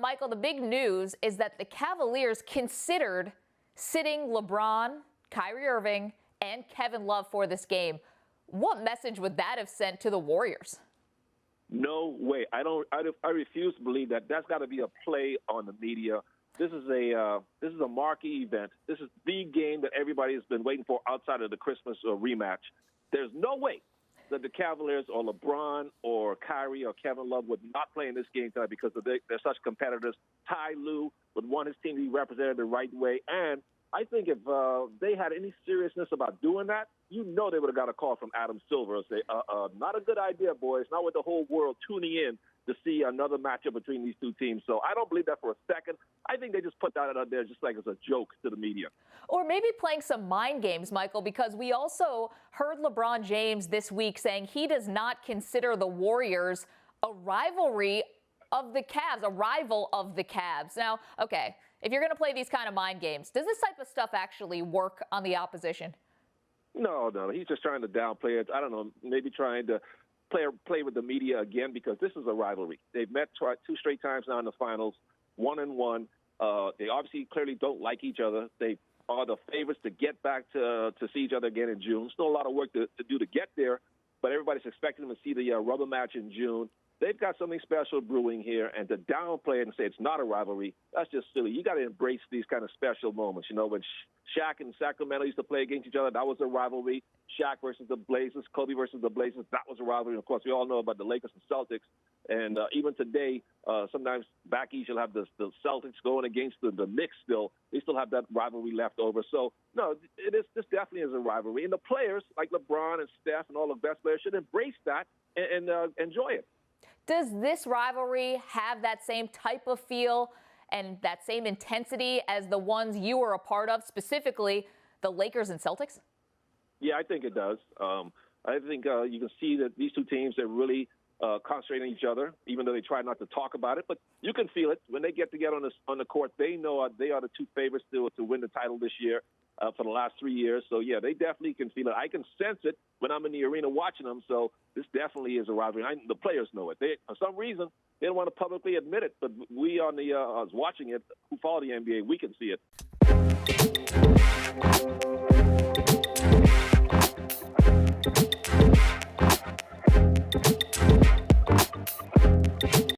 Mychal, the big news is that the Cavaliers considered sitting LeBron, Kyrie Irving, and Kevin Love for this game. What message would that have sent to the Warriors? No way. I refuse to believe that. That's got to be a play on the media. This is a marquee event. This is the game that everybody has been waiting for outside of the Christmas rematch. There's no way that the Cavaliers or LeBron or Kyrie or Kevin Love would not play in this game tonight because they're such competitors. Ty Lue would want his team to be represented the right way. And I think if they had any seriousness about doing that, you know they would have got a call from Adam Silver and say, not a good idea, boys. Not with the whole world tuning in to see another matchup between these two teams. So I don't believe that for a second. I think they just put that out there just like as a joke to the media. Or maybe playing some mind games, Mychal, because we also heard LeBron James this week saying he does not consider the Warriors a rivalry of the Cavs, a rival of the Cavs. Now, okay, if you're going to play these kind of mind games, does this type of stuff actually work on the opposition? No, he's just trying to downplay it. I don't know, maybe trying to play with the media again because this is a rivalry. They've met two straight times now in the finals, 1-1. They obviously clearly don't like each other. They are the favorites to get back to see each other again in June. Still a lot of work to do to get there, but everybody's expecting them to see the rubber match in June. They've got something special brewing here, and to downplay it and say it's not a rivalry, that's just silly. You got to embrace these kind of special moments. You know, when Shaq and Sacramento used to play against each other, that was a rivalry. Shaq versus the Blazers, Kobe versus the Blazers, that was a rivalry. And of course, we all know about the Lakers and Celtics. And even today, sometimes back east, you'll have the Celtics going against the Knicks still. They still have that rivalry left over. So, no, this definitely is a rivalry. And the players, like LeBron and Steph and all the best players, should embrace that and enjoy it. Does this rivalry have that same type of feel and that same intensity as the ones you were a part of, specifically the Lakers and Celtics? Yeah, I think it does. I think you can see that these two teams are really concentrating on each other, even though they try not to talk about it. But you can feel it when they get together on the court. They know they are the two favorites to win the title this year for the last 3 years. So, yeah, they definitely can feel it. I can sense it when I'm in the arena watching them. So this definitely is a rivalry. The players know it. For some reason, they don't want to publicly admit it. But we on the watching it, who follow the NBA, we can see it.